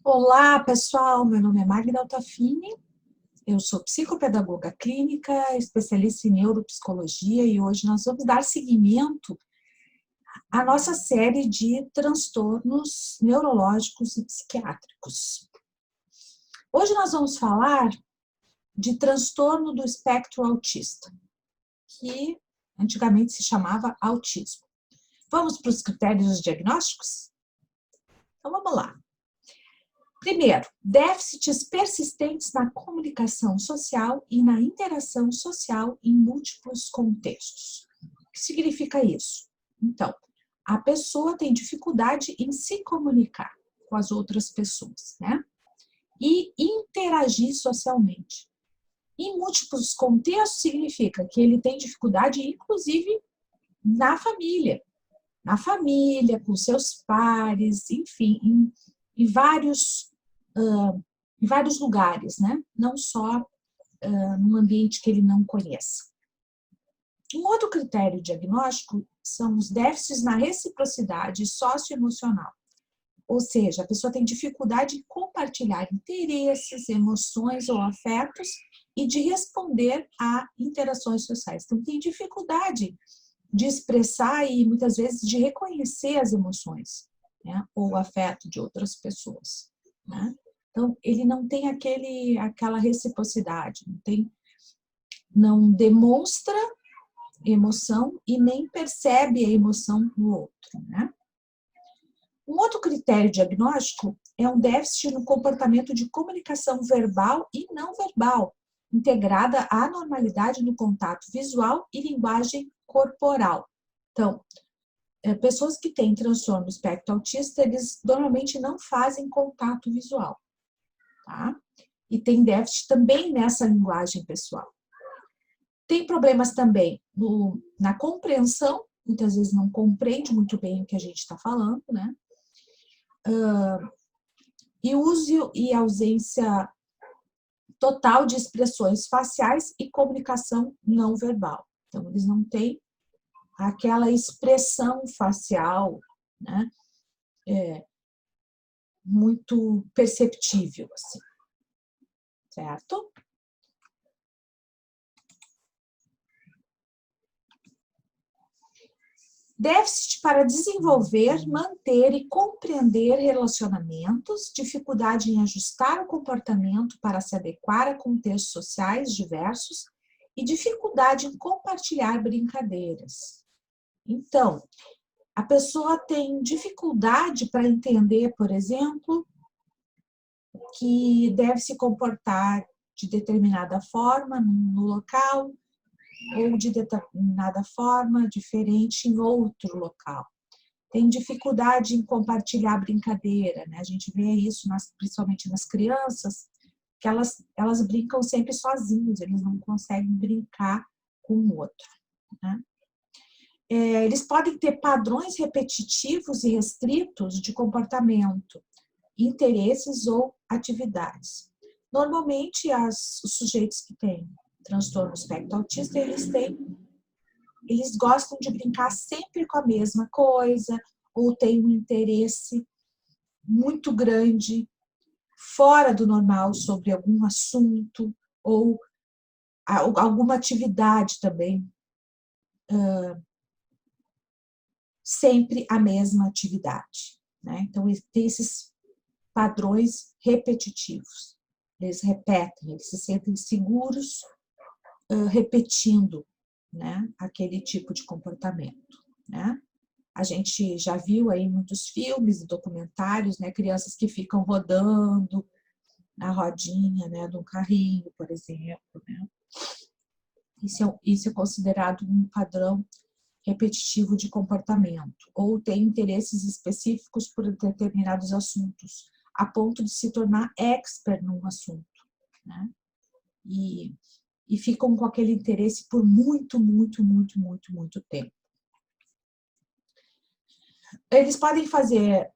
Olá, pessoal. Meu nome é Magda Altafini. Eu sou psicopedagoga clínica, especialista em neuropsicologia e hoje nós vamos dar seguimento à nossa série de transtornos neurológicos e psiquiátricos. Hoje nós vamos falar de transtorno do espectro autista, que antigamente se chamava autismo. Vamos para os critérios diagnósticos? Então vamos lá. Primeiro, déficits persistentes na comunicação social e na interação social em múltiplos contextos. O que significa isso? Então, a pessoa tem dificuldade em se comunicar com as outras pessoas, né? E interagir socialmente. Em múltiplos contextos significa que ele tem dificuldade, inclusive, na família, com seus pares, enfim, em vários lugares, né? Não só num ambiente que ele não conheça. Um outro critério diagnóstico são os déficits na reciprocidade socioemocional. Ou seja, a pessoa tem dificuldade em compartilhar interesses, emoções ou afetos e de responder a interações sociais. Então, tem dificuldade de expressar e, muitas vezes, de reconhecer as emoções, né? Ou o afeto de outras pessoas, né? Então, ele não tem aquela reciprocidade, não demonstra emoção e nem percebe a emoção no outro, né? Um outro critério diagnóstico é um déficit no comportamento de comunicação verbal e não verbal, integrada à normalidade no contato visual e linguagem corporal. Então, pessoas que têm transtorno do espectro autista, eles normalmente não fazem contato visual, tá? E tem déficit também nessa linguagem pessoal. Tem problemas também na compreensão, muitas vezes não compreende muito bem o que a gente está falando, né? E uso e ausência total de expressões faciais e comunicação não verbal. Então, eles não têm aquela expressão facial, né? Muito perceptível, assim. Certo? Déficit para desenvolver, manter e compreender relacionamentos, dificuldade em ajustar o comportamento para se adequar a contextos sociais diversos e dificuldade em compartilhar brincadeiras. Então, a pessoa tem dificuldade para entender, por exemplo, que deve se comportar de determinada forma no local, ou de determinada forma diferente em outro local. Tem dificuldade em compartilhar brincadeira, né? A gente vê isso, principalmente nas crianças, que elas brincam sempre sozinhos, eles não conseguem brincar com o outro, né? Eles podem ter padrões repetitivos e restritos de comportamento, interesses ou atividades. Normalmente, os sujeitos que têm transtorno do espectro autista, eles gostam de brincar sempre com a mesma coisa, ou têm um interesse muito grande, fora do normal, sobre algum assunto, ou alguma atividade também. Sempre a mesma atividade, né? Então, tem esses padrões repetitivos. Eles repetem, eles se sentem seguros repetindo, né, aquele tipo de comportamento, né? A gente já viu aí muitos filmes e documentários, né, crianças que ficam rodando na rodinha, né, de um carrinho, por exemplo, né? Isso é considerado um padrão repetitivo de comportamento, ou tem interesses específicos por determinados assuntos, a ponto de se tornar expert num assunto, né? E ficam com aquele interesse por muito tempo. Eles podem fazer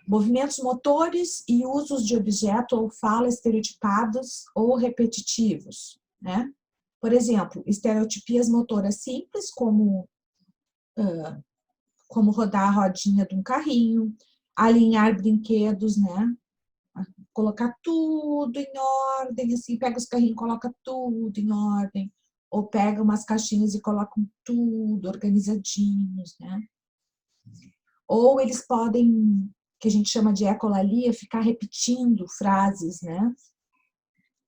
movimentos motores e usos de objeto ou fala estereotipados ou repetitivos, né? Por exemplo, estereotipias motoras simples, como rodar a rodinha de um carrinho, alinhar brinquedos, né? Colocar tudo em ordem, assim, pega os carrinhos e coloca tudo em ordem, ou pega umas caixinhas e colocam tudo organizadinhos, né? Ou eles podem, que a gente chama de ecolalia, ficar repetindo frases, né?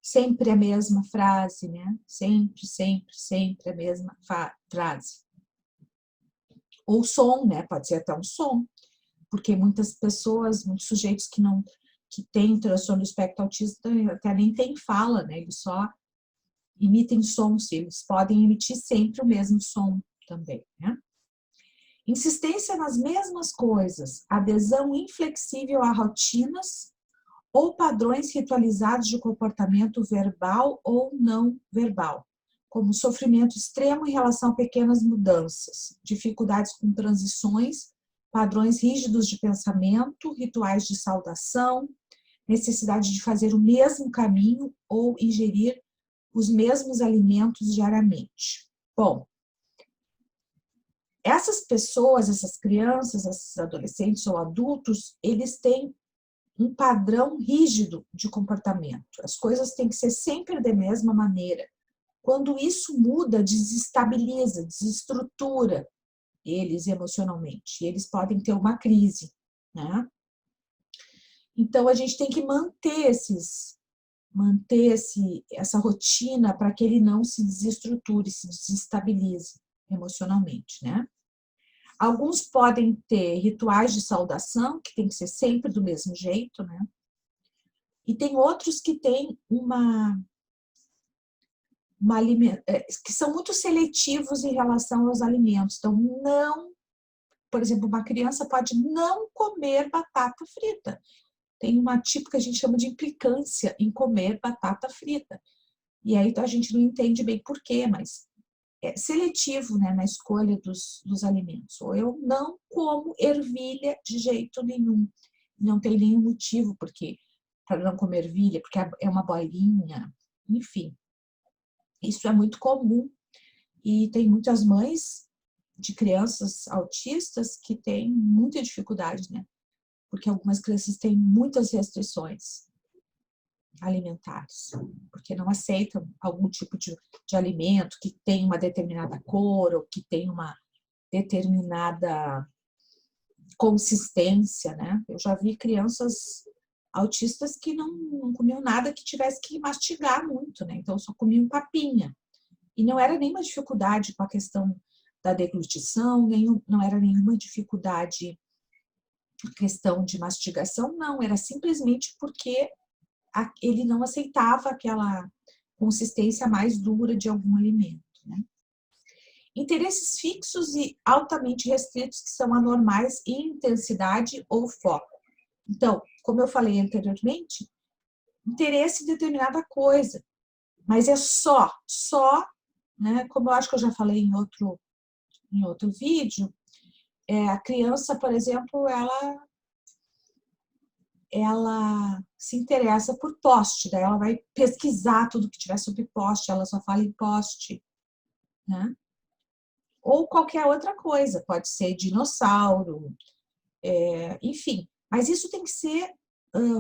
Sempre a mesma frase, né? Sempre, sempre, sempre a mesma frase. Ou som, né? Pode ser até um som, porque muitas pessoas, muitos sujeitos que têm transtorno do espectro autista até nem tem fala, né? Eles só emitem sons, eles podem emitir sempre o mesmo som também, né? Insistência nas mesmas coisas, adesão inflexível a rotinas ou padrões ritualizados de comportamento verbal ou não verbal, como sofrimento extremo em relação a pequenas mudanças, dificuldades com transições, padrões rígidos de pensamento, rituais de saudação, necessidade de fazer o mesmo caminho ou ingerir os mesmos alimentos diariamente. Bom, essas pessoas, essas crianças, esses adolescentes ou adultos, eles têm um padrão rígido de comportamento. As coisas têm que ser sempre da mesma maneira. Quando isso muda, desestabiliza, desestrutura eles emocionalmente. Eles podem ter uma crise, né? Então, a gente tem que manter essa rotina para que ele não se desestruture, se desestabilize emocionalmente, né? Alguns podem ter rituais de saudação, que tem que ser sempre do mesmo jeito, né? E tem outros que têm que são muito seletivos em relação aos alimentos. Então, não, por exemplo, uma criança pode não comer batata frita. Tem uma tipo que a gente chama de implicância em comer batata frita. E aí a gente não entende bem por quê, mas é seletivo, né, na escolha dos alimentos. Ou eu não como ervilha de jeito nenhum. Não tem nenhum motivo para não comer ervilha, porque é uma bolinha, enfim. Isso é muito comum e tem muitas mães de crianças autistas que têm muita dificuldade, né? Porque algumas crianças têm muitas restrições alimentares, porque não aceitam algum tipo de alimento que tem uma determinada cor ou que tem uma determinada consistência, né? Eu já vi crianças autistas que não comiam nada que tivesse que mastigar muito, né? Então só comiam papinha. E não era nenhuma dificuldade com a questão da deglutição, não era nenhuma dificuldade a questão de mastigação, não, era simplesmente porque ele não aceitava aquela consistência mais dura de algum alimento, né? Interesses fixos e altamente restritos que são anormais em intensidade ou foco. Então, como eu falei anteriormente, interesse em determinada coisa, mas é só, né? Como eu acho que eu já falei em outro vídeo, a criança, por exemplo, ela se interessa por poste, daí ela vai pesquisar tudo que tiver sobre poste, ela só fala em poste, né? Ou qualquer outra coisa, pode ser dinossauro, enfim. Mas isso tem que ser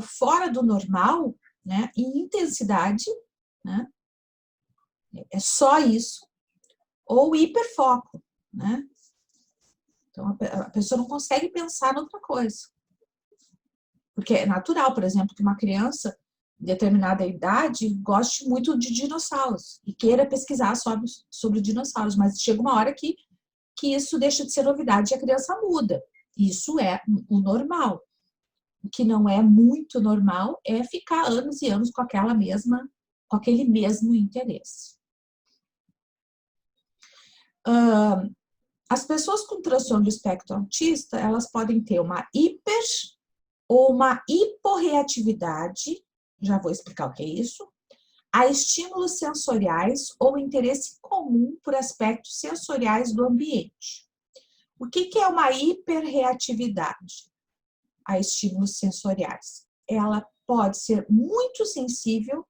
fora do normal, né? Em intensidade, né? É só isso. Ou hiperfoco, né? Então a pessoa não consegue pensar em outra coisa. Porque é natural, por exemplo, que uma criança de determinada idade goste muito de dinossauros e queira pesquisar sobre dinossauros, mas chega uma hora que isso deixa de ser novidade e a criança muda. Isso é o normal. O que não é muito normal é ficar anos e anos com aquele mesmo interesse. As pessoas com transtorno do espectro autista, elas podem ter uma hiper ou uma hiporreatividade, já vou explicar o que é isso, a estímulos sensoriais ou interesse comum por aspectos sensoriais do ambiente. O que é uma hiperreatividade a estímulos sensoriais? Ela pode ser muito sensível,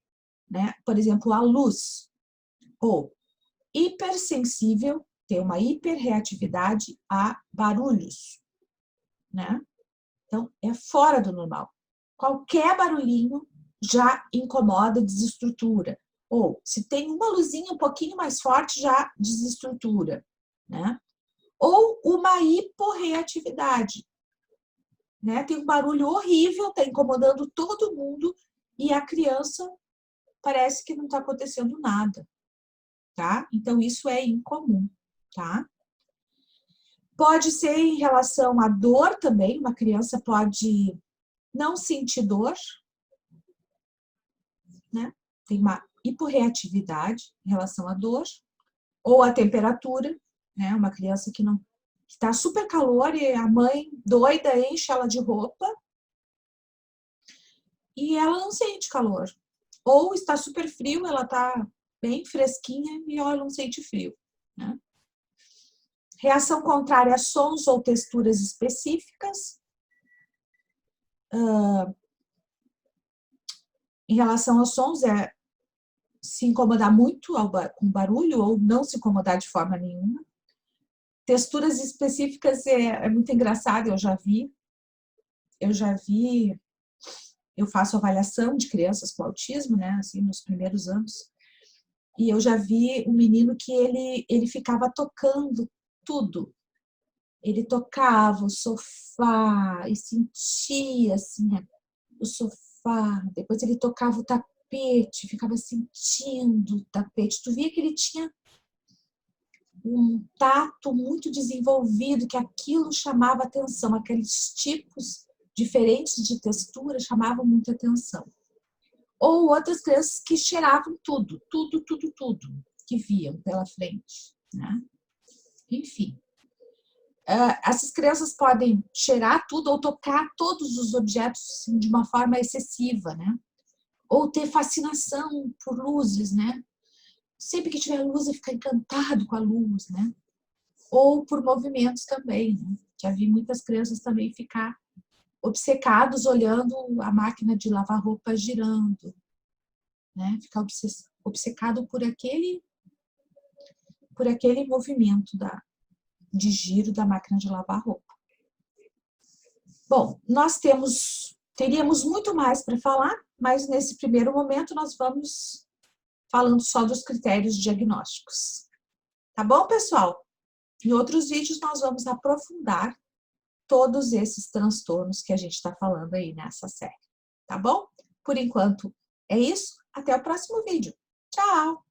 né? Por exemplo, à luz, ou hipersensível, ter uma hiperreatividade a barulhos, né? Então, é fora do normal. Qualquer barulhinho já incomoda, desestrutura. Ou, se tem uma luzinha um pouquinho mais forte, já desestrutura, né? Ou uma hiporreatividade, né? Tem um barulho horrível, está incomodando todo mundo e a criança parece que não está acontecendo nada, tá? Então, isso é incomum, tá? Pode ser em relação à dor também, uma criança pode não sentir dor, né? Tem uma hiporreatividade em relação à dor, ou à temperatura, né? Uma criança que não está super calor e a mãe doida enche ela de roupa e ela não sente calor. Ou está super frio, ela está bem fresquinha e ela não sente frio, né? Reação contrária a sons ou texturas específicas. Em relação aos sons, é se incomodar muito com barulho ou não se incomodar de forma nenhuma. Texturas específicas é muito engraçado, eu já vi, eu faço avaliação de crianças com autismo, né, assim, nos primeiros anos, e eu já vi um menino que ele ficava tocando tudo. Ele tocava o sofá e sentia, assim, o sofá. Depois ele tocava o tapete, ficava sentindo o tapete. Tu via que ele tinha um tato muito desenvolvido, que aquilo chamava atenção, aqueles tipos diferentes de textura chamavam muita atenção. Ou outras crianças que cheiravam tudo que viam pela frente, né? Enfim, essas crianças podem cheirar tudo ou tocar todos os objetos assim, de uma forma excessiva, né? Ou ter fascinação por luzes, né? Sempre que tiver luz, ele fica encantado com a luz, né? Ou por movimentos também, né? Já vi muitas crianças também ficar obcecados olhando a máquina de lavar roupa girando, né? Ficar obcecado por aquele movimento de giro da máquina de lavar roupa. Bom, nós teríamos muito mais para falar, mas nesse primeiro momento nós vamos falando só dos critérios diagnósticos. Tá bom, pessoal? Em outros vídeos nós vamos aprofundar todos esses transtornos que a gente está falando aí nessa série. Tá bom? Por enquanto é isso. Até o próximo vídeo. Tchau!